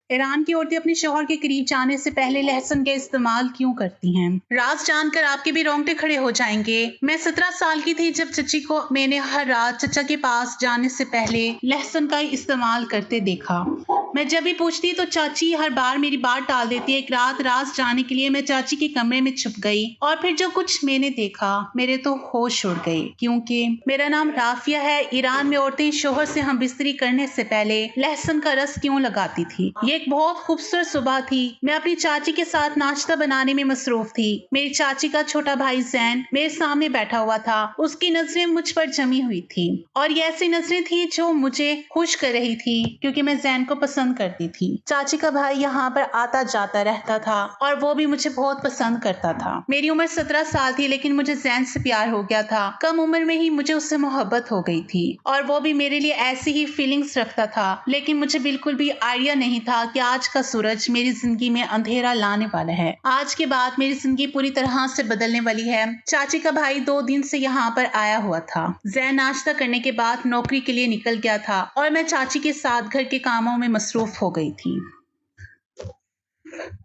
Iran की औरतें अपने शौहर के करीब जाने से पहले लहसुन का इस्तेमाल क्यों करती हैं? राज जानकर आपके भी रोंगटे खड़े हो जाएंगे। मैं 17 साल की थी जब चची को मैंने हर रात चचा के पास जाने से पहले लहसुन का इस्तेमाल करते देखा। मैं जब भी पूछती तो चाची हर बार मेरी बात टाल देती। एक रात राज जाने के लिए मैं चाची के कमरे में छुप गई और फिर जो कुछ मैंने देखा मेरे तो होश उड़ गए। क्योंकि मेरा नाम राफिया है। ईरान में औरतें शोहर से हम बिस्तरी करने से पहले लहसुन का रस क्यों लगाती थी? ये एक बहुत खूबसूरत सुबह थी। मैं अपनी चाची के साथ नाश्ता बनाने में मसरूफ थी। मेरी चाची का छोटा भाई जैन मेरे सामने बैठा हुआ था। उसकी नजरें मुझ पर जमी हुई थी और ये ऐसी नजरें थी जो मुझे खुश कर रही थी क्योंकि मैं जैन को पसंद करती थी। चाची का भाई यहाँ पर आता जाता रहता था और वो भी मुझे बहुत पसंद करता था। मेरी उम्र 17 साल थी लेकिन मुझे जैन से प्यार हो गया था। कम उम्र में ही मुझे उससे मोहब्बत हो गई थी और वो भी मेरे लिए ऐसी ही फीलिंग्स रखता था। लेकिन मुझे बिल्कुल भी आइडिया नहीं था कि आज का सूरज मेरी जिंदगी में अंधेरा लाने वाला है। आज के बाद मेरी जिंदगी पूरी तरह से बदलने वाली है। चाची का भाई 2 दिन से यहाँ पर आया हुआ था। जैन नाश्ता करने के बाद नौकरी के लिए निकल गया था और मैं चाची के साथ घर के कामों में मसरूफ हो गई थी।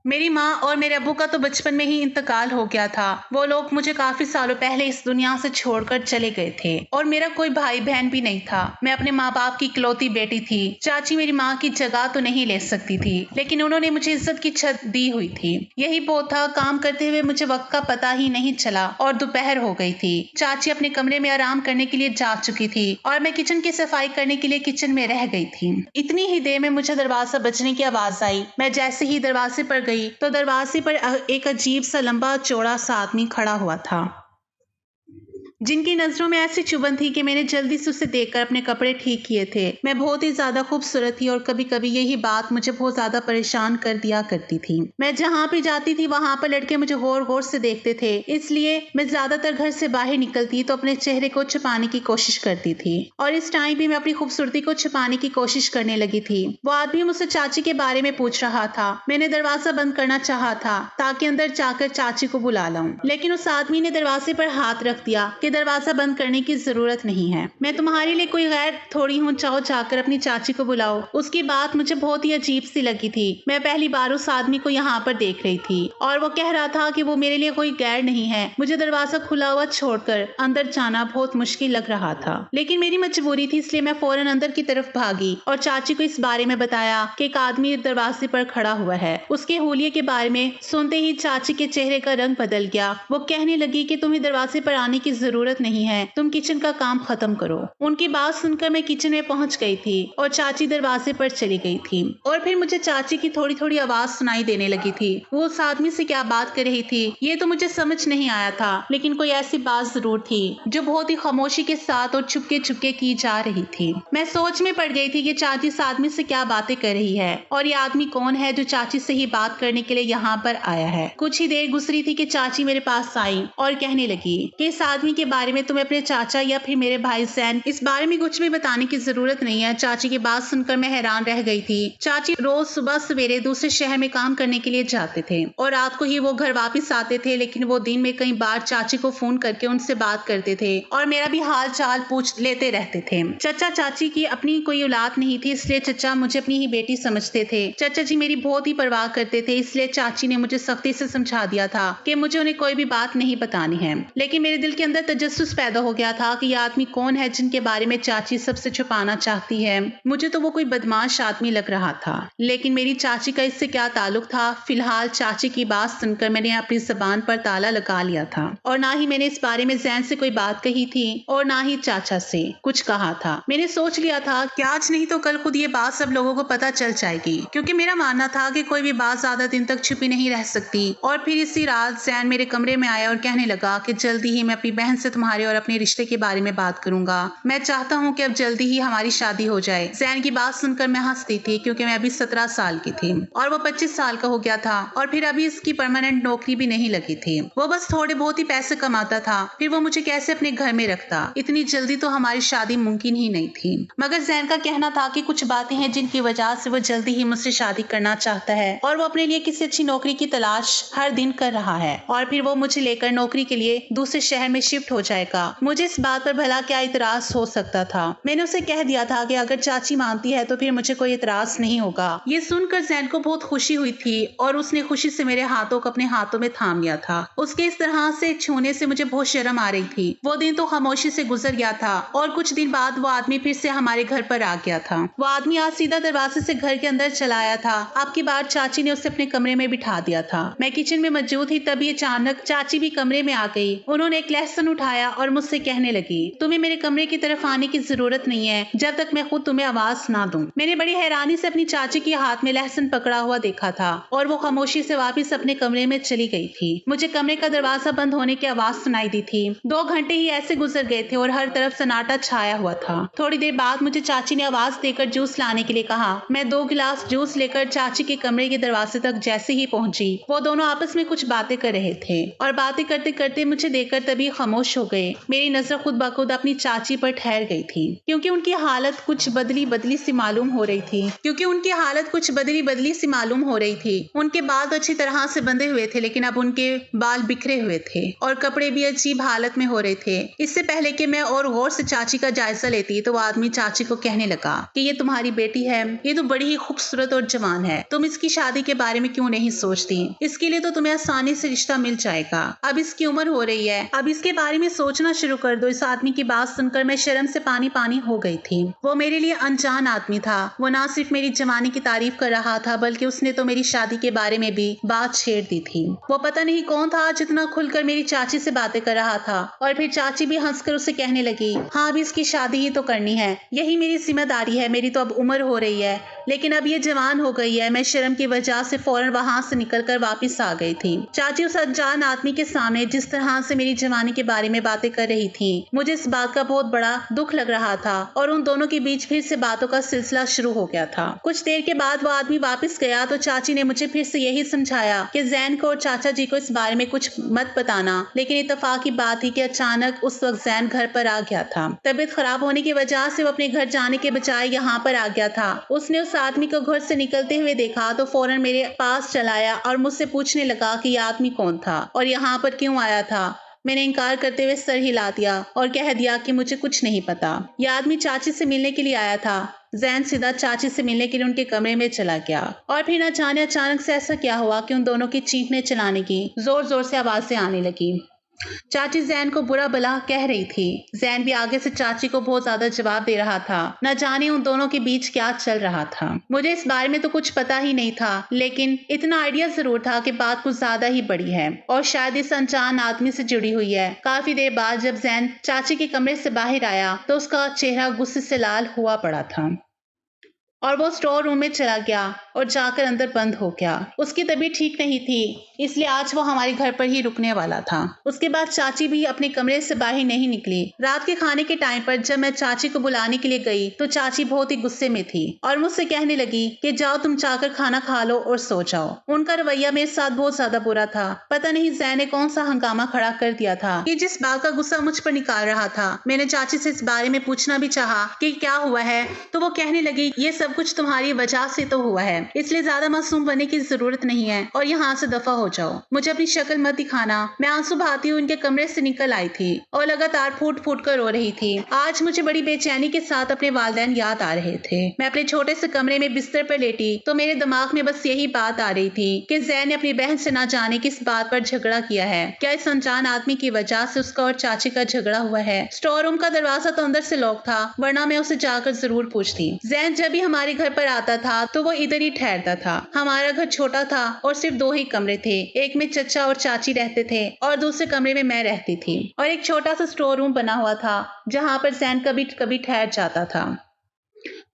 मेरी माँ और मेरे अब्बू का तो बचपन में ही इंतकाल हो गया था। वो लोग मुझे काफी सालों पहले इस दुनिया से छोड़कर चले गए थे और मेरा कोई भाई बहन भी नहीं था। मैं अपने माँ बाप की इकलौती बेटी थी। चाची मेरी माँ की जगह तो नहीं ले सकती थी लेकिन उन्होंने मुझे इज्जत की छत दी हुई थी। यही बहुत था। काम करते हुए मुझे वक्त का पता ही नहीं चला और दोपहर हो गई थी। चाची अपने कमरे में आराम करने के लिए जा चुकी थी और मैं किचन की सफाई करने के लिए किचन में रह गई थी। इतनी ही देर में मुझे दरवाजा बजने की आवाज आई। मैं जैसे ही दरवाजे पर गई तो दरवाजे पर एक अजीब सा लंबा चौड़ा सा आदमी खड़ा हुआ था जिनकी नजरों में ऐसी चुभन थी कि मैंने जल्दी से उसे देखकर अपने कपड़े ठीक किए थे। मैं बहुत ही ज्यादा खूबसूरत थी और कभी कभी यही बात मुझे बहुत ज्यादा परेशान कर दिया करती थी। मैं जहाँ भी जाती थी वहां पर लड़के मुझे गौर गौर से देखते थे, इसलिए मैं ज्यादातर घर से बाहर निकलती तो अपने चेहरे को छुपाने की कोशिश करती थी और इस टाइम भी मैं अपनी खूबसूरती को छुपाने की कोशिश करने लगी थी। वो आदमी मुझसे चाची के बारे में पूछ रहा था। मैंने दरवाजा बंद करना चाहा था ताकि अंदर जाकर चाची को बुला लाऊं, लेकिन उस आदमी ने दरवाजे पर हाथ रख दिया कि दरवाजा बंद करने की जरूरत नहीं है। मैं तुम्हारे लिए कोई गैर थोड़ी हूँ, चाहो जाकर अपनी चाची को बुलाओ। उसकी बात मुझे बहुत ही अजीब सी लगी थी। मैं पहली बार उस आदमी को यहाँ पर देख रही थी और वो कह रहा था कि वो मेरे लिए कोई गैर नहीं है। मुझे दरवाजा खुला हुआ छोड़कर अंदर जाना बहुत मुश्किल लग रहा था लेकिन मेरी मजबूरी थी, इसलिए मैं फौरन अंदर की तरफ भागी और चाची को इस बारे में बताया कि एक आदमी दरवाजे पर खड़ा हुआ है। उसके हुलिये के बारे में सुनते ही चाची के चेहरे का रंग बदल गया। वो कहने लगी कि तुम्हें दरवाजे पर आने की जरूरत नहीं है, तुम किचन का काम खत्म करो। उनकी बात सुनकर मैं किचन में पहुंच गई थी और चाची दरवाजे पर चली गई थी और फिर मुझे चाची की थोड़ी थोड़ी आवाज सुनाई देने लगी थी। वो उस आदमी से क्या बात कर रही थी ये तो मुझे समझ नहीं आया था, लेकिन कोई ऐसी बात जरूर थी जो बहुत ही खामोशी के साथ और चुपके चुपके की जा रही थी। मैं सोच में पड़ गई थी कि चाची इस आदमी से क्या बातें कर रही है और ये आदमी कौन है जो चाची से ही बात करने के लिए यहाँ पर आया है। कुछ ही देर गुजरी थी कि चाची मेरे पास आई और कहने लगी कि इस आदमी के बारे में तुम्हें अपने चाचा या फिर मेरे भाई जैन इस बारे में कुछ भी बताने की जरूरत नहीं है। चाची की बात सुनकर मैं हैरान रह गई थी। चाची रोज सुबह सवेरे दूसरे शहर में काम करने के लिए जाते थे और रात को ही वो घर वापस आते थे, लेकिन वो दिन में कई बार चाची को फोन करके उनसे बात करते थे और मेरा भी हाल चाल पूछ लेते रहते थे। चचा चाची की अपनी कोई औलाद नहीं थी, इसलिए चचा मुझे अपनी ही बेटी समझते थे। चचा जी मेरी बहुत ही परवाह करते थे, इसलिए चाची ने मुझे सख्ती से समझा दिया था कि मुझे उन्हें कोई भी बात नहीं बतानी है। लेकिन मेरे दिल के अंदर तजस्सुस पैदा हो गया था कि यह आदमी कौन है जिनके बारे में चाची सबसे छुपाना चाहती है। मुझे तो वो कोई बदमाश आदमी लग रहा था, लेकिन मेरी चाची का इससे क्या ताल्लुक था। फिलहाल चाची की बात सुनकर मैंने अपनी जबान पर ताला लगा लिया था और ना ही मैंने इस बारे में जैन से कोई बात कही थी और ना ही चाचा से कुछ कहा था। मैंने सोच लिया था कि आज नहीं तो कल खुद ये बात सब लोगों को पता चल जाएगी, क्योंकि मेरा मानना था कि कोई भी बात ज्यादा दिन तक छुपी नहीं रह सकती। और फिर इसी रात जैन मेरे कमरे में आया और कहने लगा कि जल्दी ही मैं अपनी बहन से तुम्हारे और अपने रिश्ते के बारे में बात करूंगा। मैं चाहता हूँ कि अब जल्दी ही हमारी शादी हो जाए। जैन की बात सुनकर मैं हंसती थी क्योंकि मैं अभी 17 साल की थी और वो 25 साल का हो गया था और फिर अभी इसकी परमानेंट नौकरी भी नहीं लगी थी। वो बस थोड़े बहुत ही पैसे कमाता था, फिर वो मुझे कैसे अपने घर में रखता। इतनी जल्दी तो हमारी शादी मुमकिन ही नहीं थी। मगर जैन का कहना था कि कुछ बातें हैं जिनकी वजह से वो जल्दी ही मुझसे शादी करना चाहता है और वो अपने लिए किसी अच्छी नौकरी की तलाश हर दिन कर रहा है और फिर वो मुझे लेकर नौकरी के लिए दूसरे शहर में शिफ्ट हो जाएगा। मुझे इस बात पर भला क्या इतराज हो सकता था। मैंने उसे कह दिया था कि अगर चाची मानती है तो फिर मुझे कोई इतराज नहीं होगा। ये सुनकर जैन को बहुत खुशी हुई थी और उसने खुशी से मेरे हाथों को अपने हाथों में थाम लिया था। उसके इस तरह से छूने से मुझे बहुत शर्म आ रही थी। वो दिन तो खामोशी से गुजर गया था और कुछ दिन बाद वो आदमी फिर से हमारे घर पर आ गया था। वो आदमी आज सीधा दरवाजे से घर के अंदर चला आया था। अब की बार चाची ने उसे अपने कमरे में बिठा दिया था। मैं किचन में मौजूद थी, तभी अचानक चाची भी कमरे में आ गई। उन्होंने एक लहसुन उठाया और मुझसे कहने लगी, तुम्हें मेरे कमरे की तरफ आने की जरूरत नहीं है जब तक मैं खुद तुम्हें आवाज ना दूं। मैंने बड़ी हैरानी से अपनी चाची के हाथ में लहसुन पकड़ा हुआ देखा था और वो खामोशी से वापस अपने कमरे में चली गई थी। मुझे कमरे का दरवाजा बंद होने की आवाज सुनाई दी थी। 2 घंटे ही ऐसे गुजर गए थे और हर तरफ सन्नाटा छाया हुआ था। थोड़ी देर बाद मुझे चाची ने आवाज देकर जूस लाने के लिए कहा। मैं 2 गिलास जूस लेकर चाची के कमरे के दरवाजे तक जैसे ही पहुंची, वो दोनों आपस में कुछ बातें कर रहे थे और बातें करते करते मुझे देखकर तभी खामोश हो गए। मेरी नजर खुद ब खुद अपनी चाची पर ठहर गई थी क्योंकि उनकी हालत कुछ बदली बदली सी मालूम हो रही थी। उनके बाल तो अच्छी तरह से बंधे हुए थे, लेकिन अब उनके बाल बिखरे हुए थे और कपड़े भी अजीब हालत में हो रहे थे। इससे पहले कि मैं और गौर से चाची का जायजा लेती तो वो आदमी चाची को कहने लगा कि ये तुम्हारी बेटी है, ये तो बड़ी ही खूबसूरत और जवान है, तुम इसकी शादी के बारे में क्यों नहीं सोचती? इसके लिए तो तुम्हें आसानी से रिश्ता मिल जाएगा। अब इसकी उम्र हो रही है, अब इसके बारे में सोचना शुरू कर दो। इस आदमी की बात सुनकर मैं शर्म से पानी पानी हो गई थी। वो मेरे लिए अनजान आदमी था। वो ना सिर्फ मेरी जवानी की तारीफ कर रहा था बल्कि उसने तो मेरी शादी के बारे में भी बात छेड़ दी थी। वो पता नहीं कौन था जितना खुलकर मेरी चाची से बातें कर रहा था और फिर चाची भी हंसकर उसे कहने लगी, हाँ अब इसकी शादी ही तो करनी है, यही मेरी जिम्मेदारी है। मेरी तो अब उम्र हो रही है, लेकिन अब ये जवान हो गई है। मैं शर्म की वजह से फौरन वहां से निकलकर वापस आ गई थी। चाची उस अनजान आदमी के सामने जिस तरह से मेरी जवानी के बारे में बातें कर रही थी, मुझे इस बात का बहुत बड़ा दुख लग रहा था और उन दोनों के बीच फिर से बातों का सिलसिला शुरू हो गया था। कुछ देर के बाद वो आदमी वापस गया तो चाची ने मुझे फिर से यही समझाया कि जैन को और चाचा जी को इस बारे में कुछ मत बताना। लेकिन इत्तेफाक की बात थी कि अचानक उस वक्त जैन घर पर आ गया था। तबीयत खराब होने की वजह से वो अपने घर जाने के बजाय यहाँ पर आ गया था। उसने उस आदमी को घर से निकलते हुए देखा तो फौरन मेरे पास चला आया और मुझसे पूछने लगा कि यह आदमी कौन था और यहाँ पर क्यों आया था। मैंने इनकार करते हुए सर हिला दिया और कह दिया कि मुझे कुछ नहीं पता। यह आदमी चाची से मिलने के लिए आया था। जैन सीधा चाची से मिलने के लिए उनके कमरे में चला गया और फिर न जाने अचानक से ऐसा क्या हुआ कि उन दोनों की चीखने चलाने की जोर जोर से आवाजें आने लगी। चाची जैन को बुरा भला कह रही थी। जैन भी आगे से चाची को बहुत ज्यादा जवाब दे रहा था। न जाने उन दोनों के बीच क्या चल रहा था। मुझे इस बारे में तो कुछ पता ही नहीं था, लेकिन इतना आइडिया जरूर था कि बात कुछ ज्यादा ही बड़ी है और शायद इस अनजान आदमी से जुड़ी हुई है। काफी देर बाद जब जैन चाची के कमरे से बाहर आया तो उसका चेहरा गुस्से से लाल हुआ पड़ा था और वो स्टोर रूम में चला गया और जाकर अंदर बंद हो गया। उसकी तबीयत ठीक नहीं थी, इसलिए आज वो हमारे घर पर ही रुकने वाला था। उसके बाद चाची भी अपने कमरे से बाहर नहीं निकली। रात के खाने के टाइम पर जब मैं चाची को बुलाने के लिए गई तो चाची बहुत ही गुस्से में थी और मुझसे कहने लगी कि जाओ तुम जाकर खाना खा लो और सो जाओ। उनका रवैया मेरे साथ बहुत ज्यादा बुरा था। पता नहीं जैन ने कौन सा हंगामा खड़ा कर दिया था कि जिस बात का गुस्सा मुझ पर निकाल रहा था। मैंने चाची से इस बारे में पूछना भी चाहा कि क्या हुआ है तो वो कहने लगी, ये सब कुछ तुम्हारी वजह से तो हुआ है, इसलिए ज्यादा मासूम बनने की जरूरत नहीं है और यहाँ से दफा हो जाओ। मुझे अपनी शक्ल मत दिखाना। मैं आंसू बहाती हुई उनके कमरे से निकल आई थी और लगातार फूट फूट कर रो रही थी। आज मुझे बड़ी बेचैनी के साथ अपने वालिदैन याद आ रहे थे। मैं अपने छोटे से कमरे में बिस्तर पर लेटी तो मेरे दिमाग में बस यही बात आ रही थी कि जैन ने अपनी बहन से ना जाने किस बात पर झगड़ा किया है। क्या इस अनजान आदमी की वजह से उसका और चाची का झगड़ा हुआ है? स्टोर रूम का दरवाजा तो अंदर से लॉक था, वरना मैं उसे जाकर जरूर पूछती। जैन जब भी हमारे घर पर आता था तो वो इधर ही ठहरता था। हमारा घर छोटा था और सिर्फ 2 ही कमरे थे। एक में चचा और चाची रहते थे और दूसरे कमरे में मैं रहती थी और एक छोटा सा स्टोर रूम बना हुआ था जहाँ पर जैन कभी कभी ठहर जाता था।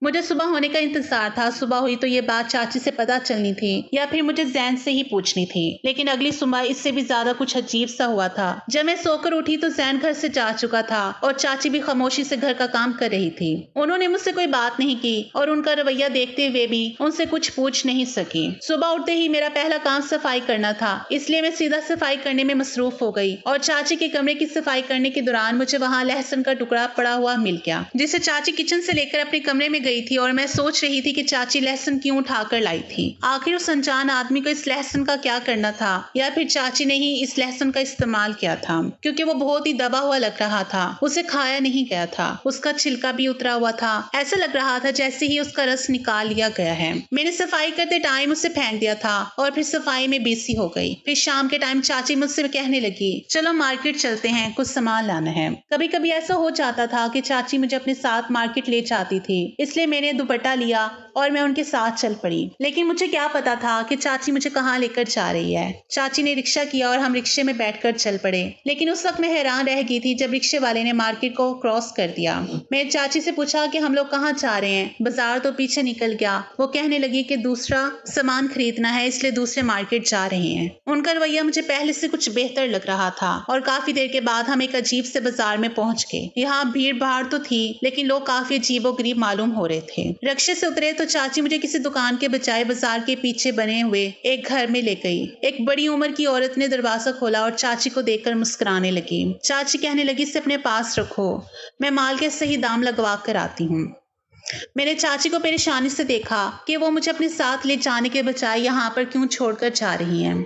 मुझे सुबह होने का इंतजार था। सुबह हुई तो ये बात चाची से पता चलनी थी या फिर मुझे जैन से ही पूछनी थी, लेकिन अगली सुबह इससे भी ज्यादा कुछ अजीब सा हुआ था। जब मैं सोकर उठी तो जैन घर से जा चुका था और चाची भी खामोशी से घर का काम कर रही थी। उन्होंने मुझसे कोई बात नहीं की और उनका रवैया देखते हुए भी उनसे कुछ पूछ नहीं सकी। सुबह उठते ही मेरा पहला काम सफाई करना था, इसलिए मैं सीधा सफाई करने में मसरूफ हो गई और चाची के कमरे की सफाई करने के दौरान मुझे वहाँ लहसुन का टुकड़ा पड़ा हुआ मिल गया, जिसे चाची किचन से लेकर अपने कमरे में गई थी और मैं सोच रही थी कि चाची लहसुन क्यों उठाकर लाई थी। आखिर उस अनजान आदमी को इस लहसुन का क्या करना था, या फिर चाची ने ही इस लहसुन का इस्तेमाल किया था, क्योंकि वो बहुत ही दबा हुआ लग रहा था। उसे खाया नहीं गया था, उसका छिलका भी उतरा हुआ था। ऐसा लग रहा था जैसे ही उसका रस निकाल लिया गया है। मैंने सफाई करते टाइम उसे फेंक दिया था और फिर सफाई में बिजी हो गई। फिर शाम के टाइम चाची मुझसे कहने लगी, चलो मार्केट चलते हैं, कुछ सामान लाना है। कभी कभी ऐसा हो जाता था कि चाची मुझे अपने साथ मार्केट ले जाती थी, इसलिए मैंने दुपट्टा लिया और मैं उनके साथ चल पड़ी। लेकिन मुझे क्या पता था कि चाची मुझे कहाँ लेकर जा रही है। चाची ने रिक्शा किया और हम रिक्शे में बैठकर चल पड़े। लेकिन उस वक्त मैं हैरान रह गई थी जब रिक्शे वाले ने मार्केट को क्रॉस कर दिया। मैंने चाची से पूछा कि हम लोग कहाँ जा रहे हैं। बाजार तो पीछे निकल गया। वो कहने लगी कि दूसरा सामान खरीदना है, इसलिए दूसरे मार्केट जा रहे हैं। उनका रवैया मुझे पहले से कुछ बेहतर लग रहा था और काफी देर के बाद हम एक अजीब से बाजार में पहुंच गए। यहाँ भीड़ भाड़ तो थी, लेकिन लोग काफी अजीबोगरीब मालूम हो रहे थे। रिक्शे से उतरे तो चाची मुझे किसी दुकान के बजाय बाजार के पीछे बने हुए एक घर में ले गई। एक बड़ी उम्र की औरत ने दरवाजा खोला और चाची को देखकर मुस्कुराने लगी। चाची कहने लगी, इसे अपने पास रखो, मैं माल के सही दाम लगवा कर आती हूँ। मैंने चाची को परेशानी से देखा कि वो मुझे अपने साथ ले जाने के बजाय यहाँ पर क्यों छोड़कर जा रही हैं।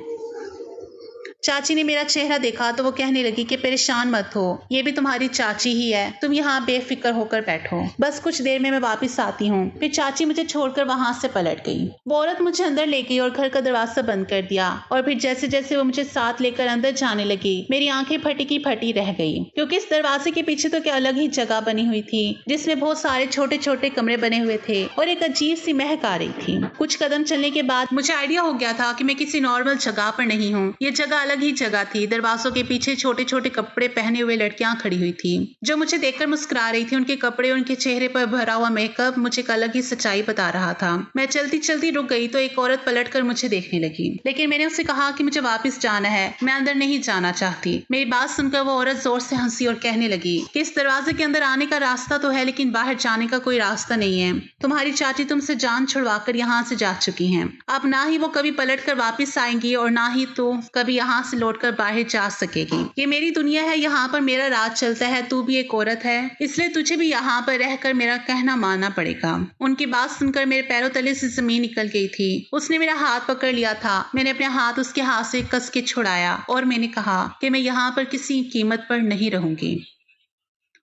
चाची ने मेरा चेहरा देखा तो वो कहने लगी कि परेशान मत हो, ये भी तुम्हारी चाची ही है, तुम यहाँ बेफिक्र होकर बैठो, बस कुछ देर में मैं वापस आती हूँ। फिर चाची मुझे छोड़कर वहां से पलट गई। वो औरत मुझे अंदर ले गई और घर का दरवाजा बंद कर दिया। और फिर जैसे जैसे वो मुझे साथ लेकर अंदर जाने लगी, मेरी आंखें फटी की फटी रह गई, क्योंकि इस दरवाजे के पीछे तो क्या अलग ही जगह बनी हुई थी, जिसमें बहुत सारे छोटे छोटे कमरे बने हुए थे और एक अजीब सी महक आ रही थी। कुछ कदम चलने के बाद मुझे आइडिया हो गया था कि मैं किसी नॉर्मल जगह पर नहीं हूँ। ये जगह अलग ही जगह थी। दरवाजों के पीछे छोटे छोटे कपड़े पहने हुए लड़कियां खड़ी हुई थी, जो मुझे देखकर मुस्कुरा रही थी। उनके कपड़े और उनके चेहरे पर भरा हुआ मेकअप मुझे एक अलग ही सच्चाई बता रहा था। मैं चलती चलती रुक गई तो एक औरत पलटकर मुझे देखने लगी, लेकिन मैंने उससे कहा कि मुझे वापस जाना है, मैं अंदर नहीं जाना चाहती। मेरी बात सुनकर वो औरत जोर से हंसी और कहने लगी कि इस दरवाजे के अंदर आने का रास्ता तो है, लेकिन बाहर जाने का कोई रास्ता नहीं है। तुम्हारी चाची तुमसे जान छुड़वाकर यहाँ से जा चुकी हैं। अब ना ही वो कभी पलटकर वापस आएंगी और ना ही तो कभी यहाँ से लौटकर बाहर जा सकेगी। ये मेरी दुनिया है, यहाँ पर मेरा राज चलता है। तू भी एक औरत है, इसलिए तुझे भी यहाँ पर रहकर मेरा कहना मानना पड़ेगा। उनकी बात सुनकर मेरे पैरों तले से जमीन निकल गई थी। उसने मेरा हाथ पकड़ लिया था। मैंने अपने हाथ उसके हाथ से कस के छुड़ाया और मैंने कहा कि मैं यहाँ पर किसी कीमत पर नहीं रहूंगी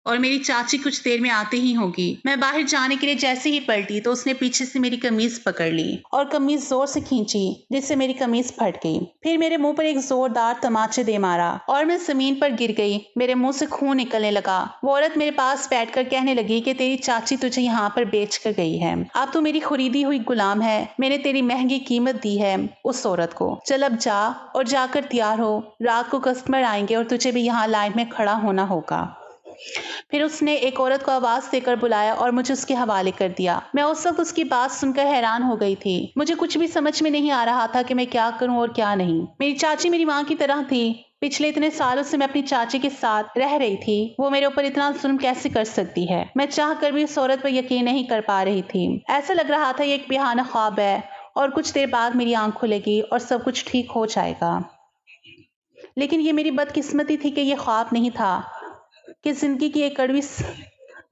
और मेरी चाची कुछ देर में आते ही होगी। मैं बाहर जाने के लिए जैसे ही पलटी तो उसने पीछे से मेरी कमीज पकड़ ली और कमीज जोर से खींची, जिससे मेरी कमीज फट गई। फिर मेरे मुंह पर एक जोरदार तमाचे दे मारा और मैं जमीन पर गिर गई। मेरे मुंह से खून निकलने लगा। वो औरत मेरे पास बैठकर कहने लगी कि तेरी चाची तुझे यहाँ पर बेच कर गई है, अब तू मेरी खरीदी हुई गुलाम है। मैंने तेरी महंगी कीमत दी है उस औरत को। चल अब जा और जाकर तैयार हो, रात को कस्टमर आएंगे और तुझे भी यहाँ लाइन में खड़ा होना होगा। फिर उसने एक औरत को आवाज देकर बुलाया और मुझे उसके हवाले कर दिया। मैं उस वक्त उसकी बात सुनकर हैरान हो गई थी। मुझे कुछ भी समझ में नहीं आ रहा था कि मैं क्या करूं और क्या नहीं। मेरी चाची मेरी माँ की तरह थी। पिछले इतने सालों से मैं अपनी चाची के साथ रह रही थी, वो मेरे ऊपर इतना जुल्म कैसे कर सकती है। मैं चाह कर भी उस औरत पर यकीन नहीं कर पा रही थी। ऐसा लग रहा था ये एक बेहाना ख्वाब है और कुछ देर बाद मेरी आंख खुलेगी और सब कुछ ठीक हो जाएगा। लेकिन ये मेरी बदकिस्मती थी कि ये ख्वाब नहीं था, कि जिंदगी की एक कड़वी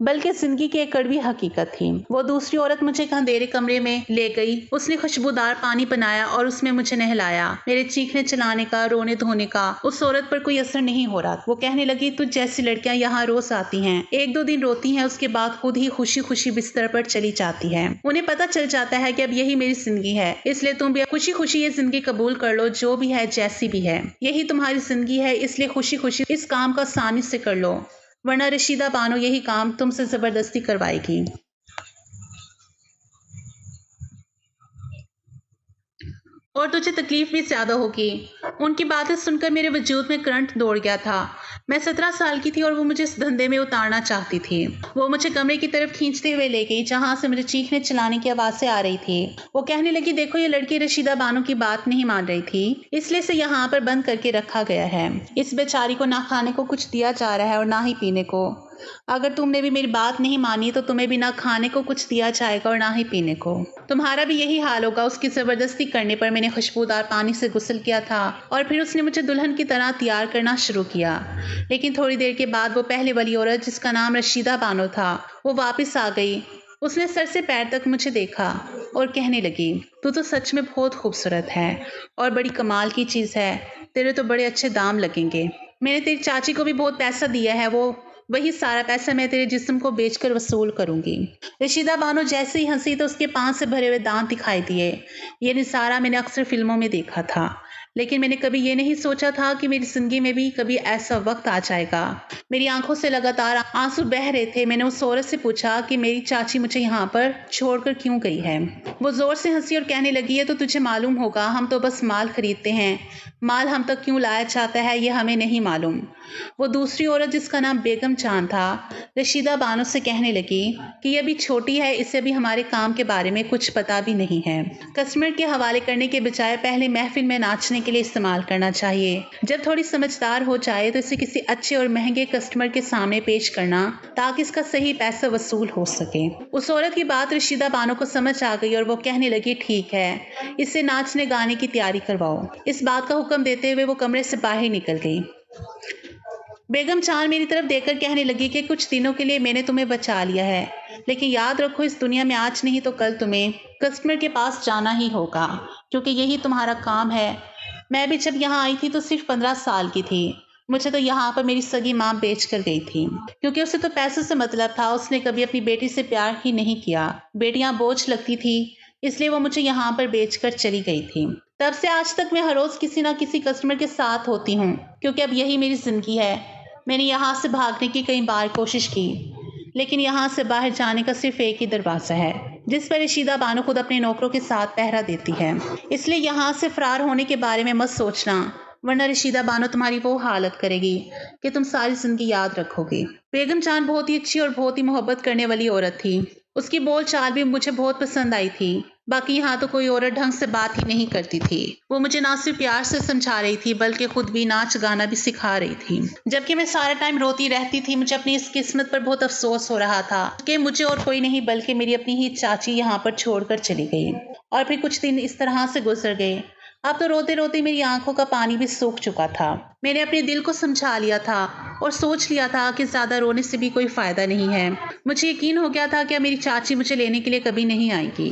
बल्कि जिंदगी की एक कड़वी हकीकत थी। वो दूसरी औरत मुझे एक अंधेरे कमरे में ले गई। उसने खुशबूदार पानी बनाया और उसमें मुझे नहलाया। मेरे चीखने चिल्लाने का, रोने धोने का उस औरत पर कोई असर नहीं हो रहा। वो कहने लगी, तुझ जैसी लड़कियां यहाँ रोज आती हैं, एक दो दिन रोती हैं, उसके बाद खुद ही खुशी खुशी बिस्तर पर चली जाती है। उन्हें पता चल जाता है कि अब यही मेरी जिंदगी है, इसलिए तुम भी खुशी खुशी ये जिंदगी कबूल कर लो, जो भी है जैसी भी है। यही तुम्हारी जिंदगी है, इसलिए खुशी खुशी इस काम का आसानी से कर लो, वरना रशीदा बानो यही काम तुमसे जबरदस्ती करवाएगी और तुझे तकलीफ भी ज्यादा होगी। उनकी बातें सुनकर मेरे वजूद में करंट दौड़ गया था। मैं 17 साल की थी और वो मुझे इस धंधे में उतारना चाहती थी। वो मुझे कमरे की तरफ खींचते हुए ले गई, जहां से मुझे चीखने चिल्लाने की आवाजें आ रही थी। वो कहने लगी, देखो ये लड़की रशीदा बानो की बात नहीं मान रही थी, इसलिए इसे यहाँ पर बंद करके रखा गया है। इस बेचारी को ना खाने को कुछ दिया जा रहा है और ना ही पीने को। अगर तुमने भी मेरी बात नहीं मानी तो तुम्हें भी ना खाने को कुछ दिया जाएगा और ना ही पीने को। तुम्हारा भी यही हाल होगा। उसकी जबरदस्ती करने पर मैंने खुशबूदार पानी से गुस्ल किया था और फिर उसने मुझे दुल्हन की तरह तैयार करना शुरू किया। लेकिन थोड़ी देर के बाद वो पहले वाली औरत, जिसका नाम रशीदा बानो था, वो वापस आ गई उसने सर से पैर तक मुझे देखा और कहने लगी, तू तो सच में बहुत खूबसूरत है और बड़ी कमाल की चीज़ है। तेरे तो बड़े अच्छे दाम लगेंगे। मैंने तेरी चाची को भी बहुत पैसा दिया है, वो वही सारा पैसा मैं तेरे जिस्म को बेचकर वसूल करूंगी। रशीदा बानो जैसे ही हंसी तो उसके पांच से भरे हुए दांत दिखाई दिए। ये निसारा मैंने अक्सर फिल्मों में देखा था, लेकिन मैंने कभी ये नहीं सोचा था कि मेरी जिंदगी में भी कभी ऐसा वक्त आ जाएगा। मेरी आंखों से लगातार आंसू बह रहे थे। मैंने उस औरत से पूछा कि मेरी चाची मुझे यहाँ पर छोड़कर क्यों गई है। वो जोर से हंसी और कहने लगी है, तो तुझे मालूम होगा, हम तो बस माल खरीदते हैं। माल हम तक क्यों लाया जाता है ये हमें नहीं मालूम। वो दूसरी औरत जिसका नाम बेगम चांद था, रशीदा बानो से कहने लगी कि ये अभी छोटी है, इसे अभी हमारे काम के बारे में कुछ पता भी नहीं है। कस्टमर के हवाले करने के बजाय पहले महफिल में नाचने के लिए इस्तेमाल करना चाहिए। जब थोड़ी समझदार हो जाए तो इसे किसी अच्छे और महंगे कस्टमर के सामने पेश करना, ताकि इसका सही पैसा वसूल हो सके। उस औरत की बात रशीदा बानो को समझ आ गई और वो कहने लगी, ठीक है, इससे नाचने गाने की तैयारी करवाओ। इस बात का हुक्म देते हुए वो कमरे से बाहर निकल गई। बेगम चांद मेरी तरफ देखकर कहने लगी कि कुछ दिनों के लिए मैंने तुम्हें बचा लिया है, लेकिन याद रखो, इस दुनिया में आज नहीं तो कल तुम्हें कस्टमर के पास जाना ही होगा, क्योंकि यही तुम्हारा काम है। मैं भी जब यहाँ आई थी तो सिर्फ 15 साल की थी। मुझे तो यहाँ पर मेरी सगी माँ बेच कर गई थी, क्योंकि उसे तो पैसों से मतलब था। उसने कभी अपनी बेटी से प्यार ही नहीं किया। बेटियां बोझ लगती थी, इसलिए वो मुझे यहाँ पर बेचकर चली गई थी। तब से आज तक मैं हर रोज किसी ना किसी कस्टमर के साथ होती हूँ, क्योंकि अब यही मेरी जिंदगी है। मैंने यहाँ से भागने की कई बार कोशिश की, लेकिन यहाँ से बाहर जाने का सिर्फ एक ही दरवाज़ा है, जिस पर रशीदा बानो खुद अपने नौकरों के साथ पहरा देती है। इसलिए यहाँ से फरार होने के बारे में मत सोचना, वरना रशीदा बानो तुम्हारी वो हालत करेगी कि तुम सारी जिंदगी याद रखोगी। बेगम चांद बहुत ही अच्छी और बहुत ही मोहब्बत करने वाली औरत थी। उसकी बोल चाल भी मुझे बहुत पसंद आई थी। बाकी यहाँ तो कोई औरत ढंग से बात ही नहीं करती थी। वो मुझे ना सिर्फ प्यार से समझा रही थी, बल्कि खुद भी नाच गाना भी सिखा रही थी, जबकि मैं सारा टाइम रोती रहती थी। मुझे अपनी इस किस्मत पर बहुत अफसोस हो रहा था कि मुझे और कोई नहीं बल्कि मेरी अपनी ही चाची यहाँ पर छोड़कर चली गई। और फिर कुछ दिन इस तरह से गुजर गए। अब तो रोते रोते मेरी आंखों का पानी भी सूख चुका था। मैंने अपने दिल को समझा लिया था और सोच लिया था कि ज्यादा रोने से भी कोई फायदा नहीं है। मुझे यकीन हो गया था कि मेरी चाची मुझे लेने के लिए कभी नहीं आएगी।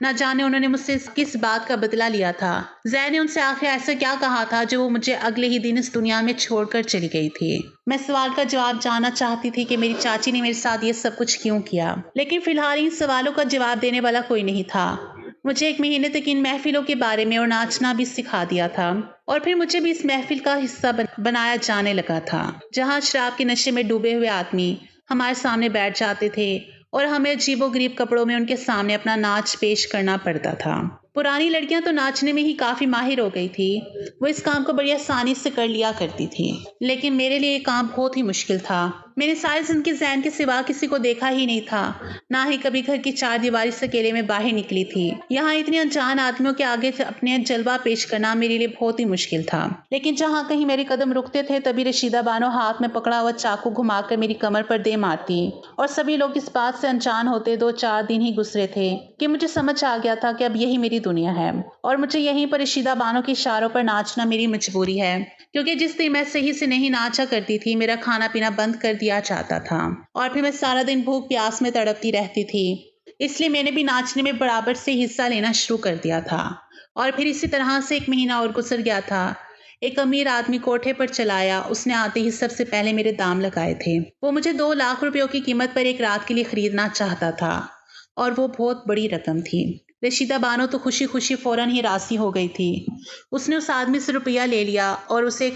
ना जाने उन्होंने मुझसे किस बात का बदला लिया था। जैन ने उनसे आखिर ऐसा क्या कहा था जो वो मुझे अगले ही दिन इस दुनिया में छोड़कर चली गई थी। मैं सवाल का जवाब जानना चाहती थी कि मेरी चाची ने मेरे साथ ये सब कुछ क्यों किया, लेकिन फिलहाल इन सवालों का जवाब देने वाला कोई नहीं था। मुझे 1 महीने तक इन महफिलों के बारे में और नाचना भी सिखा दिया था, और फिर मुझे भी इस महफिल का हिस्सा बनाया जाने लगा था, जहां शराब के नशे में डूबे हुए आदमी हमारे सामने बैठ जाते थे और हमें अजीबोगरीब कपड़ों में उनके सामने अपना नाच पेश करना पड़ता था। पुरानी लड़कियां तो नाचने में ही काफी माहिर हो गई थी। वो इस काम को बड़ी आसानी से कर लिया करती थी, लेकिन मेरे लिए ये काम बहुत ही मुश्किल था। मैंने सारी जिंदगी जैन के सिवा किसी को देखा ही नहीं था, ना ही कभी घर की चार दीवारी से अकेले में बाहर निकली थी। यहाँ इतने अनजान आदमियों के आगे अपने जलवा पेश करना मेरे लिए बहुत ही मुश्किल था। लेकिन जहाँ कहीं मेरे कदम रुकते थे, तभी रशीदा बानो हाथ में पकड़ा हुआ चाकू घुमाकर मेरी कमर पर दे मारती, और सभी लोग इस बात से अनजान होते। 2-4 दिन ही गुजरे थे कि मुझे समझ आ गया था कि अब यही मेरी दुनिया है, और मुझे यहीं पर रशीदा बानो के इशारों पर नाचना मेरी मजबूरी है, क्योंकि जिस दिन मैं सही से नहीं नाचा करती थी, मेरा खाना पीना बंद कर दिया जाता था, और फिर मैं सारा दिन भूख प्यास में तड़पती रहती थी। इसलिए मैंने भी नाचने में बराबर से हिस्सा लेना शुरू कर दिया था। और फिर इसी तरह से 1 महीना और गुजर गया था। एक अमीर आदमी कोठे पर चलाया। उसने आते ही सबसे पहले मेरे दाम लगाए थे। वो मुझे 2 लाख रुपयों की कीमत पर एक रात के लिए खरीदना चाहता था, और वो बहुत बड़ी रकम थी। रशीदा बानो तो खुशी खुशी फौरन ही राजी हो गई थी। उसने उस आदमी से रुपया ले लिया और उसे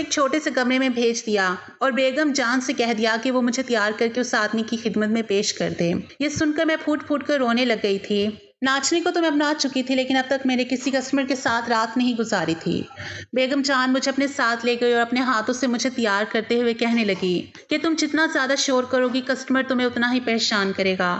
एक छोटे से कमरे में भेज दिया, और बेगम जान से कह दिया कि वो मुझे तैयार करके उस आदमी की खिदमत में पेश कर दे। ये सुनकर मैं फूट फूट कर रोने लग गई थी। नाचने को तो मैं अब नाच चुकी थी, लेकिन अब तक मैंने किसी कस्टमर के साथ रात नहीं गुजारी थी। बेगम जान मुझे अपने साथ ले गई और अपने हाथों से मुझे तैयार करते हुए कहने लगी कि तुम जितना ज्यादा शोर करोगी, कस्टमर तुम्हें उतना ही परेशान करेगा।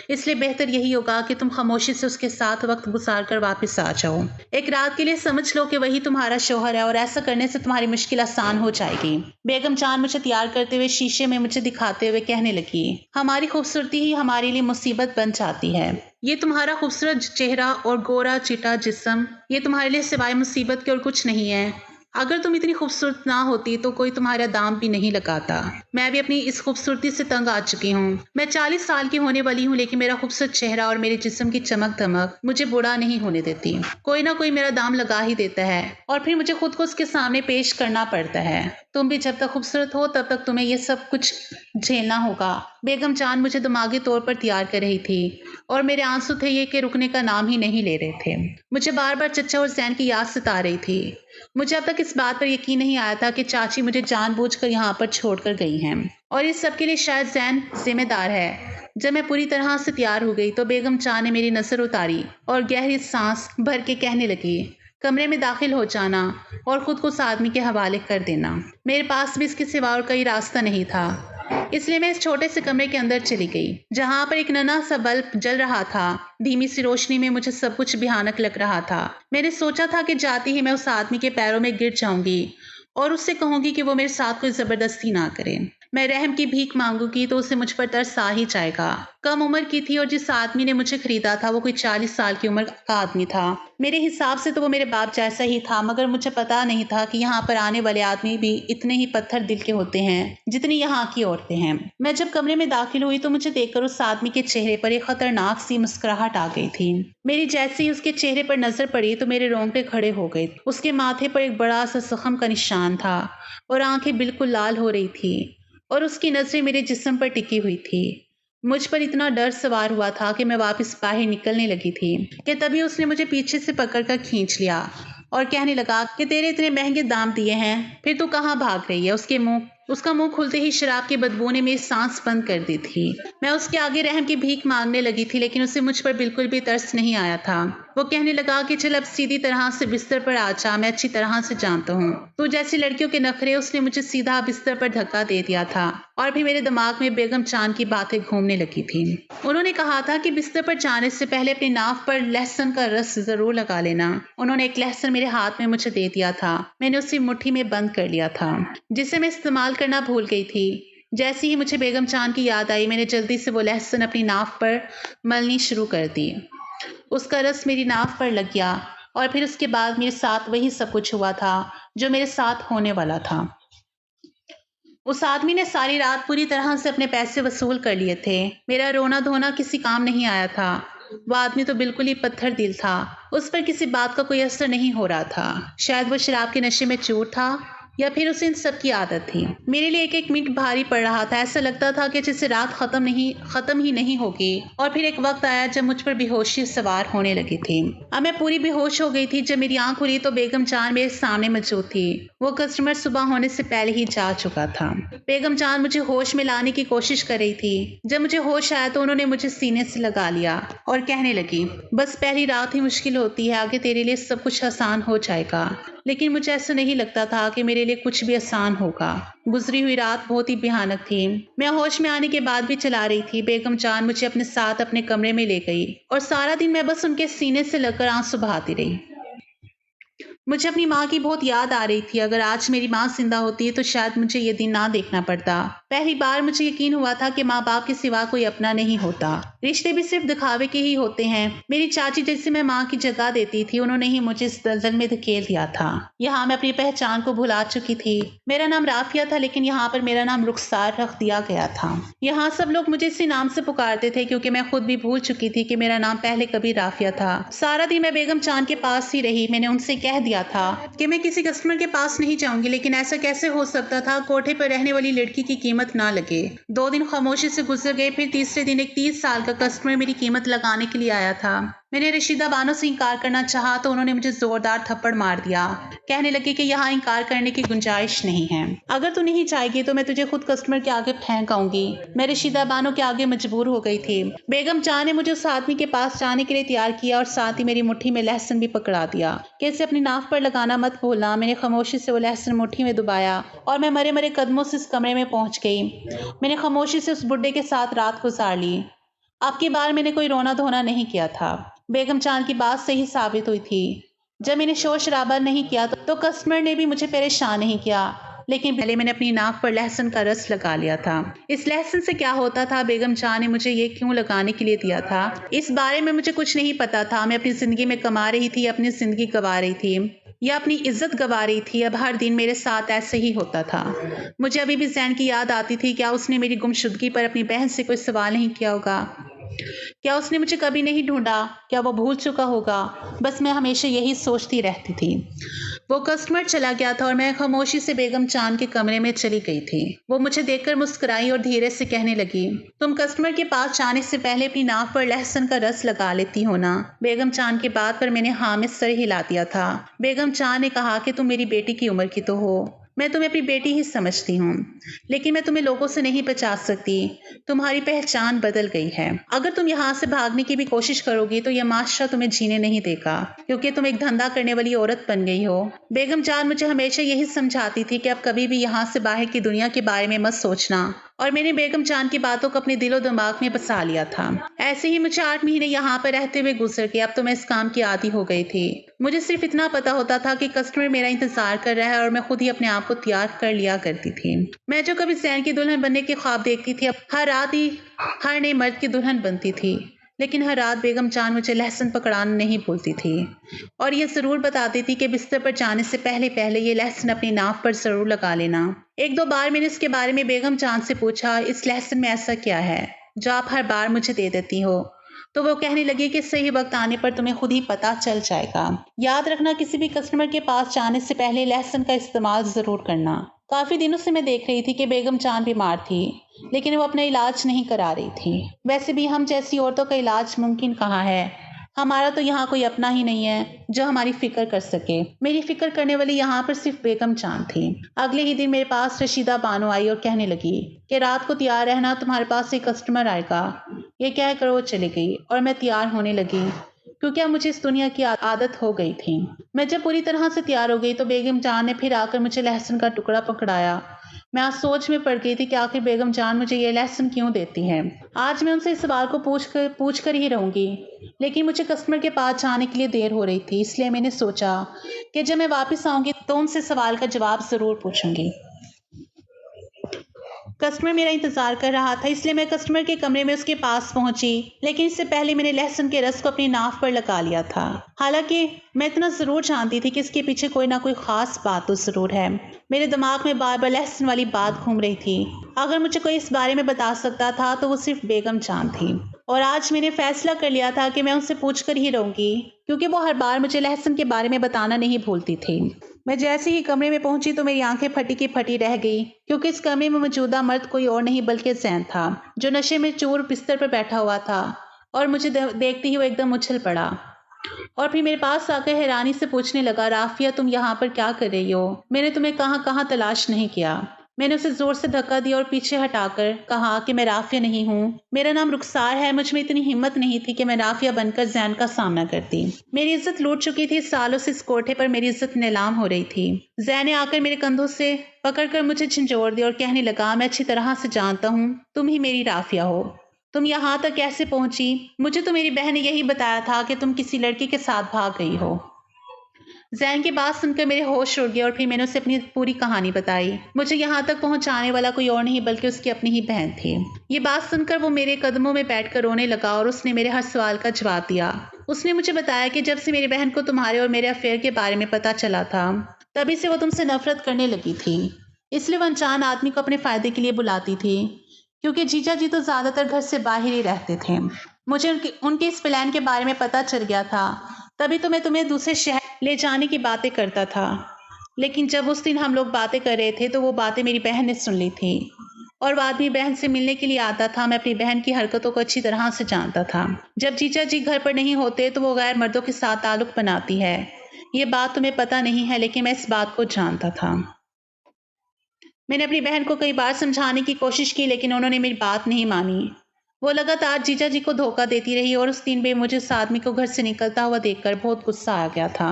इसलिए बेहतर यही होगा कि तुम खामोशी से उसके साथ वक्त गुजार कर वापस आ जाओ। एक रात के लिए समझ लो कि वही तुम्हारा शौहर है, और ऐसा करने से तुम्हारी मुश्किल आसान हो जाएगी। बेगम जान मुझे तैयार करते हुए शीशे में मुझे दिखाते हुए कहने लगी, हमारी खूबसूरती ही हमारे लिए मुसीबत बन जाती है। ये तुम्हारा खूबसूरत चेहरा और गोरा चिटा जिस्म, ये तुम्हारे लिए सिवाय मुसीबत के और कुछ नहीं है। अगर तुम इतनी खूबसूरत ना होती तो कोई तुम्हारा दाम भी नहीं लगाता। मैं भी अपनी इस खूबसूरती से तंग आ चुकी हूँ। मैं 40 साल की होने वाली हूँ, लेकिन मेरा खूबसूरत चेहरा और मेरे जिस्म की चमक दमक मुझे बूढ़ा नहीं होने देती। कोई ना कोई मेरा दाम लगा ही देता है और फिर मुझे खुद को उसके सामने पेश करना पड़ता है। तुम भी जब तक खूबसूरत हो तब तक तुम्हें ये सब कुछ झेलना होगा। बेगम जान मुझे दिमागी तौर पर तैयार कर रही थी और मेरे आंसू थे ये कि रुकने का नाम ही नहीं ले रहे थे। मुझे बार बार चचा और जैन की याद सता रही थी। मुझे अब तक इस बात पर यकीन नहीं आया था कि चाची मुझे जानबूझकर यहाँ पर छोड़कर गई हैं और इस सब के लिए शायद जैन जिम्मेदार है। जब मैं पूरी तरह से तैयार हो गई तो बेगम चाह ने मेरी नजर उतारी और गहरी सांस भर के कहने लगी, कमरे में दाखिल हो जाना और खुद को उस आदमी के हवाले कर देना। मेरे पास भी इसके सिवा और कोई रास्ता नहीं था, इसलिए मैं इस छोटे से कमरे के अंदर चली गई जहां पर एक नन्हा सा बल्ब जल रहा था। धीमी सी रोशनी में मुझे सब कुछ भयानक लग रहा था। मैंने सोचा था कि जाती ही मैं उस आदमी के पैरों में गिर जाऊंगी और उससे कहूंगी कि वो मेरे साथ कोई जबरदस्ती ना करे। मैं रहम की भीख मांगूंगी तो उसे मुझ पर तरस आ ही जाएगा। कम उम्र की थी और जिस आदमी ने मुझे खरीदा था वो कोई 40 साल की उम्र का आदमी था। मेरे हिसाब से तो वो मेरे बाप जैसा ही था, मगर मुझे पता नहीं था कि यहाँ पर आने वाले आदमी भी इतने ही पत्थर दिल के होते हैं जितनी यहाँ की औरतें हैं। मैं जब कमरे में दाखिल हुई तो मुझे देखकर उस आदमी के चेहरे पर एक खतरनाक सी मुस्कुराहट आ गई थी। मेरी जैसे ही उसके चेहरे पर नजर पड़ी तो मेरे रोंगटे खड़े हो गए। उसके माथे पर एक बड़ा सा जख्म का निशान था और आंखें बिल्कुल लाल हो रही थी और उसकी नजरें मेरे जिस्म पर टिकी हुई थी। मुझ पर इतना डर सवार हुआ था कि मैं वापस बाहर निकलने लगी थी कि तभी उसने मुझे पीछे से पकड़कर खींच लिया और कहने लगा कि तेरे इतने महंगे दाम दिए हैं, फिर तू कहाँ भाग रही है। उसका मुंह खुलते ही शराब की बदबू ने मेरी सांस बंद कर दी थी। मैं उसके आगे रहम की भीख मांगने लगी थी, लेकिन उसे मुझ पर बिल्कुल भी तरस नहीं आया था। वो कहने लगा कि चल अब सीधी तरह से बिस्तर पर आ जा, मैं अच्छी तरह से जानता हूँ तू जैसी लड़कियों के नखरे। उसने मुझे सीधा बिस्तर पर धक्का दे दिया था और फिर मेरे दिमाग में बेगम चांद की बातें घूमने लगी थी। उन्होंने कहा था कि बिस्तर पर जाने से पहले अपनी नाक पर लहसुन का रस जरूर लगा लेना। उन्होंने एक लहसुन मेरे हाथ में मुझे दे दिया था। मैंने उसे मुट्ठी में बंद कर लिया था जिसे मैं इस्तेमाल करना भूल गई थी। जैसे ही मुझे बेगम चांद की याद आई मैंने जल्दी से वो लहसुन अपनी नाक पर मलनी शुरू कर दी। उसका रस मेरी नाक पर लग गया और फिर उसके बाद मेरे साथ वही सब कुछ हुआ था जो मेरे साथ होने वाला था। उस आदमी ने सारी रात पूरी तरह से अपने पैसे वसूल कर लिए थे। मेरा रोना धोना किसी काम नहीं आया था। वो आदमी तो बिल्कुल ही पत्थर दिल था। उस पर किसी बात का कोई असर नहीं हो रहा था। शायद वो शराब के नशे में चूर था या फिर उसे इन सब की आदत थी। मेरे लिए एक एक मिनट भारी पड़ रहा था। ऐसा लगता था कि जैसे रात खत्म ही नहीं होगी। और फिर एक वक्त आया जब मुझ पर बेहोशी सवार होने लगी थी। अब मैं पूरी बेहोश हो गई थी। जब मेरी आंख खुली तो बेगम जान मेरे सामने मौजूद थी। वो कस्टमर सुबह होने से पहले ही जा चुका था। बेगम जान मुझे होश में लाने की कोशिश कर रही थी। जब मुझे होश आया तो उन्होंने मुझे सीने से लगा लिया और कहने लगी, बस पहली रात ही मुश्किल होती है, आगे तेरे लिए सब कुछ आसान हो जाएगा। लेकिन मुझे ऐसा नहीं लगता था कि मेरे लिए कुछ भी आसान होगा। गुजरी हुई रात बहुत ही भयानक थी। मैं होश में आने के बाद भी चला रही थी। बेगम जान मुझे अपने साथ अपने कमरे में ले गई और सारा दिन मैं बस उनके सीने से लगकर आंसू बहाती रही। मुझे अपनी माँ की बहुत याद आ रही थी। अगर आज मेरी माँ जिंदा होती तो शायद मुझे ये दिन ना देखना पड़ता। पहली बार मुझे यकीन हुआ था कि माँ बाप के सिवा कोई अपना नहीं होता। रिश्ते भी सिर्फ दिखावे के ही होते हैं। मेरी चाची जैसे मैं माँ की जगह देती थी, उन्होंने ही मुझे इस दलदल में धकेल दिया था। यहाँ मैं अपनी पहचान को भुला चुकी थी। मेरा नाम राफिया था, लेकिन यहाँ पर मेरा नाम रुखसार रख दिया गया था। यहाँ सब लोग मुझे इसी नाम से पुकारते थे क्योंकि मैं खुद भी भूल चुकी थी कि मेरा नाम पहले कभी राफिया था। सारा दिन मैं बेगम चांद के पास ही रही। मैंने उनसे कह दिया था कि मैं किसी कस्टमर के पास नहीं जाऊंगी, लेकिन ऐसा कैसे हो सकता था? कोठे पर रहने वाली लड़की की कीमत ना लगे। 2 दिन खामोशी से गुजर गए। फिर तीसरे दिन एक 30 साल का कस्टमर मेरी कीमत लगाने के लिए आया था। मैंने रशीदा बानो से इनकार करना चाहा तो उन्होंने मुझे जोरदार थप्पड़ मार दिया। कहने लगे कि यहाँ इनकार करने की गुंजाइश नहीं है। अगर तू नहीं चाहेगी तो मैं तुझे खुद कस्टमर के आगे फेंक आऊंगी। मैं रशीदा बानो के आगे मजबूर हो गई थी। बेगम जान ने मुझे उस आदमी के पास जाने के लिए तैयार किया और साथ ही मेरी मुट्ठी में लहसुन भी पकड़ा दिया कि इसे अपनी नाक पर लगाना मत भूलना। मैंने खामोशी से वो लहसुन मुट्ठी में दबाया और मैं मरे मरे कदमों से इस कमरे में पहुंच गई। मैंने खामोशी से उस बुड्ढे के साथ रात गुजार ली। अब की बार मैंने कोई रोना धोना नहीं किया था। बेगम चांद की बात सही साबित हुई थी। जब मैंने शोर शराबा नहीं किया तो कस्टमर ने भी मुझे परेशान नहीं किया, लेकिन पहले मैंने अपनी नाक पर लहसुन का रस लगा लिया था। इस लहसुन से क्या होता था, बेगम चांद ने मुझे ये क्यों लगाने के लिए दिया था, इस बारे में मुझे कुछ नहीं पता था। मैं अपनी जिंदगी में कमा रही थी, अपनी जिंदगी गंवा रही थी। या अपनी इज्जत गंवा रही थी। अब हर दिन मेरे साथ ऐसे ही होता था। मुझे अभी भी जैन की याद आती थी। क्या उसने मेरी गुमशुदगी पर अपनी बहन से कोई सवाल नहीं किया होगा? क्या उसने मुझे कभी नहीं ढूंढा? क्या वो भूल चुका होगा? बस मैं हमेशा यही सोचती रहती थी। वो कस्टमर चला गया था और मैं खामोशी से बेगम चांद के कमरे में चली गई थी। वो मुझे देखकर मुस्कुराई और धीरे से कहने लगी, तुम कस्टमर के पास जाने से पहले अपनी नाक पर लहसुन का रस लगा लेती हो ना? बेगम चांद की बात पर मैंने हाँ में सर हिला दिया था। बेगम चांद ने कहा कि तुम मेरी बेटी की उम्र की तो हो। मैं तुम्हें अपनी बेटी ही समझती हूँ, लेकिन मैं तुम्हें लोगों से नहीं बचा सकती। तुम्हारी पहचान बदल गई है। अगर तुम यहाँ से भागने की भी कोशिश करोगी तो यह माशरा तुम्हें जीने नहीं देगा, क्योंकि तुम एक धंधा करने वाली औरत बन गई हो। बेगम जान मुझे हमेशा यही समझाती थी कि अब कभी भी यहाँ से बाहर की दुनिया के बारे में मत सोचना, और मैंने बेगम जान की बातों को अपने दिलो दिमाग में बसा लिया था। ऐसे ही मुझे 8 महीने यहाँ पर रहते हुए गुजर गए। अब तो मैं इस काम की आदी हो गई थी। मुझे सिर्फ इतना पता होता था कि कस्टमर मेरा इंतजार कर रहा है और मैं खुद ही अपने आप को तैयार कर लिया करती थी। मैं जो कभी जैन की दुल्हन बनने के ख्वाब देखती थी, अब हर रात ही हर नए मर्द की दुल्हन बनती थी। लेकिन हर रात बेगम जान मुझे लहसुन पकड़ाना नहीं भूलती थी, और ये ज़रूर बताती थी कि बिस्तर पर जाने से पहले पहले ये लहसुन अपनी नाक पर ज़रूर लगा लेना। 1-2 बार मैंने इसके बारे में बेगम जान से पूछा, इस लहसुन में ऐसा क्या है जो आप हर बार मुझे दे देती हो? तो वो कहने लगी कि सही वक्त आने पर तुम्हें खुद ही पता चल जाएगा। याद रखना, किसी भी कस्टमर के पास जाने से पहले लहसुन का इस्तेमाल ज़रूर करना। काफ़ी दिनों से मैं देख रही थी कि बेगम जान बीमार थी, लेकिन वो अपना इलाज नहीं करा रही थी। वैसे भी हम जैसी औरतों का इलाज मुमकिन कहाँ है? हमारा तो यहाँ कोई अपना ही नहीं है जो हमारी फिक्र कर सके। मेरी फिक्र करने वाली यहाँ पर सिर्फ बेगम जान थी। अगले ही दिन मेरे पास रशीदा बानो आई और कहने लगी कि रात को तैयार रहना, तुम्हारे पास एक कस्टमर आएगा। ये कहकर वो चली गई और मैं तैयार होने लगी, क्योंकि अब मुझे इस दुनिया की आदत हो गई थी। मैं जब पूरी तरह से तैयार हो गई तो बेगम जान ने फिर आकर मुझे लहसुन का टुकड़ा पकड़ाया। मैं आज सोच में पड़ गई थी कि आखिर बेगम जान मुझे ये लहसुन क्यों देती है। आज मैं उनसे इस सवाल को पूछ कर ही रहूंगी, लेकिन मुझे कस्टमर के पास जाने के लिए देर हो रही थी। इसलिए मैंने सोचा कि जब मैं वापस आऊंगी तो उनसे सवाल का जवाब ज़रूर पूछूंगी। कस्टमर मेरा इंतजार कर रहा था, इसलिए मैं कस्टमर के कमरे में उसके पास पहुंची, लेकिन इससे पहले मैंने लहसुन के रस को अपनी नाक पर लगा लिया था। हालांकि मैं इतना ज़रूर जानती थी कि इसके पीछे कोई ना कोई ख़ास बात तो ज़रूर है। मेरे दिमाग में बार बार लहसुन वाली बात घूम रही थी। अगर मुझे कोई इस बारे में बता सकता था तो वो सिर्फ बेगम जान थी, और आज मैंने फैसला कर लिया था कि मैं उनसे पूछ कर ही रहूंगी, क्योंकि वो हर बार मुझे लहसुन के बारे में बताना नहीं भूलती थी। मैं जैसे ही कमरे में पहुंची तो मेरी आंखें फटी की फटी रह गई, क्योंकि इस कमरे में मौजूदा मर्द कोई और नहीं बल्कि जैन था, जो नशे में चूर बिस्तर पर बैठा हुआ था और मुझे देखते ही वो एकदम उछल पड़ा और फिर मेरे पास आकर हैरानी से पूछने लगा, राफिया तुम यहाँ पर क्या कर रही हो? मैंने तुम्हें कहाँ कहाँ तलाश नहीं किया। मैंने उसे जोर से धक्का दिया और पीछे हटाकर कहा कि मैं राफिया नहीं हूँ, मेरा नाम रुखसार है। मुझ में इतनी हिम्मत नहीं थी कि मैं राफिया बनकर जैन का सामना करती। मेरी इज्जत लूट चुकी थी। सालों से इस कोठे पर मेरी इज्जत नीलाम हो रही थी। जैन ने आकर मेरे कंधों से पकड़कर मुझे झंझोड़ दिया और कहने लगा, मैं अच्छी तरह से जानता हूँ तुम ही मेरी राफिया हो। तुम यहाँ तक कैसे पहुंची? मुझे तो मेरी बहन ने यही बताया था कि तुम किसी लड़की के साथ भाग गई हो। जैन की बात सुनकर मेरे होश उड़ गए और फिर मैंने उसे अपनी पूरी कहानी बताई। मुझे यहाँ तक पहुँचाने वाला कोई और नहीं बल्कि उसकी अपनी ही बहन थी। ये बात सुनकर वो मेरे कदमों में बैठकर रोने लगा और उसने मेरे हर सवाल का जवाब दिया। उसने मुझे बताया कि जब से मेरी बहन को तुम्हारे और मेरे अफेयर के बारे में पता चला था, तभी से वो तुमसे नफरत करने लगी थी। इसलिए वो अनजान आदमी को अपने फायदे के लिए बुलाती थी, क्योंकि जीजा जी तो ज़्यादातर घर से बाहर ही रहते थे। मुझे उनके इस प्लान के बारे में पता चल गया था, तभी तो मैं तुम्हें दूसरे शहर ले जाने की बातें करता था। लेकिन जब उस दिन हम लोग बातें कर रहे थे तो वो बातें मेरी बहन ने सुन ली थी, और वो आदमी बहन से मिलने के लिए आता था। मैं अपनी बहन की हरकतों को अच्छी तरह से जानता था। जब जीजा जी घर पर नहीं होते तो वो गैर मर्दों के साथ ताल्लुक बनाती है। ये बात तुम्हें पता नहीं है, लेकिन मैं इस बात को जानता था। मैंने अपनी बहन को कई बार समझाने की कोशिश की, लेकिन उन्होंने मेरी बात नहीं मानी। वो लगातार जीजा जी को धोखा देती रही, और उस दिन भी मुझे उस आदमी को घर से निकलता हुआ देखकर बहुत गुस्सा आ गया था।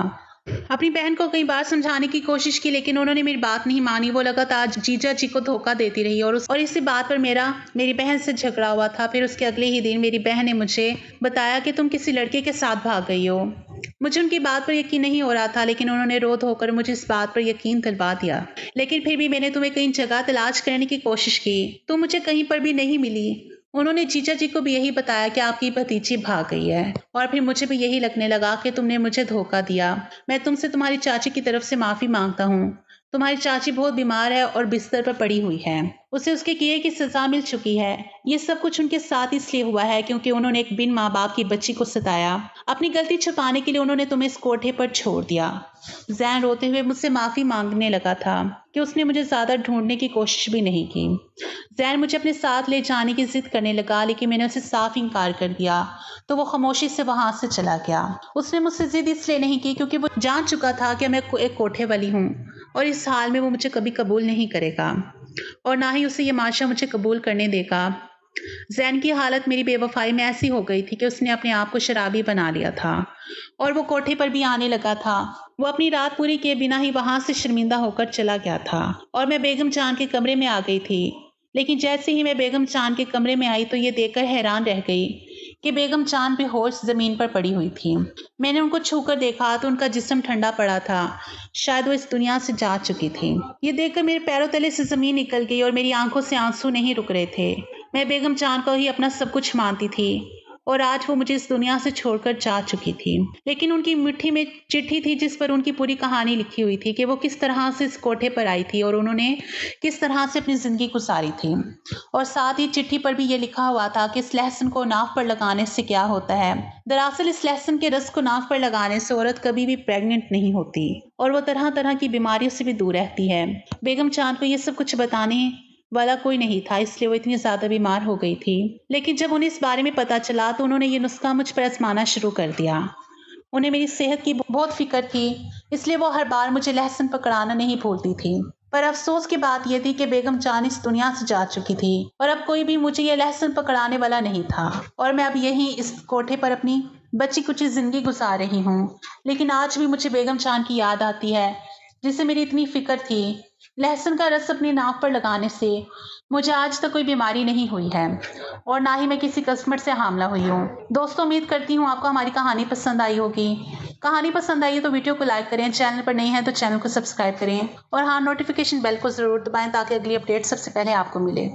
अपनी बहन को कई बार समझाने की कोशिश की, लेकिन उन्होंने मेरी बात नहीं मानी। वो लगातार जीजा जी को धोखा देती रही, और इसी बात पर मेरी बहन से झगड़ा हुआ था। फिर उसके अगले ही दिन मेरी बहन ने मुझे बताया कि तुम किसी लड़के के साथ भाग गई हो। मुझे उनकी बात पर यकीन नहीं हो रहा था, लेकिन उन्होंने रो धोकर मुझे इस बात पर यकीन दिलवा दिया। लेकिन फिर भी मैंने तुम्हें कई जगह तलाश करने की कोशिश की, तुम मुझे कहीं पर भी नहीं मिली। उन्होंने जीजा जी को भी यही बताया कि आपकी भतीजी भाग गई है और फिर मुझे भी यही लगने लगा कि तुमने मुझे धोखा दिया। मैं तुमसे तुम्हारी चाची की तरफ से माफ़ी मांगता हूँ। तुम्हारी चाची बहुत बीमार है और बिस्तर पर पड़ी हुई है। उसे उसके किए की सज़ा मिल चुकी है। ये सब कुछ उनके साथ इसलिए हुआ है क्योंकि उन्होंने एक बिन माँ बाप की बच्ची को सताया। अपनी गलती छुपाने के लिए उन्होंने तुम्हें इस कोठे पर छोड़ दिया। ज़ैन रोते हुए मुझसे माफ़ी मांगने लगा था कि उसने मुझे ज़्यादा ढूंढने की कोशिश भी नहीं की। ज़ैन मुझे अपने साथ ले जाने की जिद करने लगा लेकिन मैंने उसे साफ इनकार कर दिया तो वो खामोशी से वहां से चला गया। उसने मुझसे जिद इसलिए नहीं की क्योंकि वो जान चुका था कि मैं एक कोठे वाली हूँ और इस हाल में वो मुझे कभी कबूल नहीं करेगा और ना ही उसे ये माशा मुझे कबूल करने देगा। ज़ैन की हालत मेरी बेवफाई में ऐसी हो गई थी कि उसने अपने आप को शराबी बना लिया था और वो कोठे पर भी आने लगा था। वो अपनी रात पूरी किए बिना ही वहां से शर्मिंदा होकर चला गया था और मैं बेगम जान के कमरे में आ गई थी। लेकिन जैसे ही मैं बेगम जान के कमरे में आई तो ये देखकर हैरान रह गई कि बेगम जान बेहोश जमीन पर पड़ी हुई थी। मैंने उनको छूकर देखा तो उनका जिस्म ठंडा पड़ा था। शायद वो इस दुनिया से जा चुकी थी। ये देखकर मेरे पैरों तले से जमीन निकल गई और मेरी आंखों से आंसू नहीं रुक रहे थे। मैं बेगम जान को ही अपना सब कुछ मानती थी और आज वो मुझे इस दुनिया से छोड़कर जा चुकी थी। लेकिन उनकी मिट्टी में चिट्ठी थी जिस पर उनकी पूरी कहानी लिखी हुई थी कि वो किस तरह से इस कोठे पर आई थी और उन्होंने किस तरह से अपनी ज़िंदगी गुजारी थी। और साथ ही चिट्ठी पर भी ये लिखा हुआ था कि इस लहसुन को नाव पर लगाने से क्या होता है। दरअसल इस लहसुन के रस को नाव पर लगाने से औरत कभी भी प्रेग्नेंट नहीं होती और वो तरह तरह की बीमारियों से भी दूर रहती है। बेगम चांद को ये सब कुछ बताने वाला कोई नहीं था इसलिए वो इतनी ज़्यादा बीमार हो गई थी। लेकिन जब उन्हें इस बारे में पता चला तो उन्होंने ये नुस्खा मुझ पर आजमाना शुरू कर दिया। उन्हें मेरी सेहत की बहुत फिक्र थी इसलिए वो हर बार मुझे लहसुन पकड़ाना नहीं भूलती थी। पर अफसोस की बात यह थी कि बेगम जान इस दुनिया से जा चुकी थी और अब कोई भी मुझे ये लहसुन पकड़ाने वाला नहीं था और मैं अब यहीं इस कोठे पर अपनी बची कुची जिंदगी गुजार रही हूँ। लेकिन आज भी मुझे बेगम जान की याद आती है जिसे मेरी इतनी फिक्र थी। लहसुन का रस अपनी नाक पर लगाने से मुझे आज तक कोई बीमारी नहीं हुई है और ना ही मैं किसी कस्टमर से हामला हुई हूँ। दोस्तों उम्मीद करती हूँ आपको हमारी कहानी पसंद आई होगी। कहानी पसंद आई है तो वीडियो को लाइक करें, चैनल पर नए हैं तो चैनल को सब्सक्राइब करें और हाँ नोटिफिकेशन बेल को ज़रूर दबाएं ताकि अगली अपडेट सबसे पहले आपको मिले।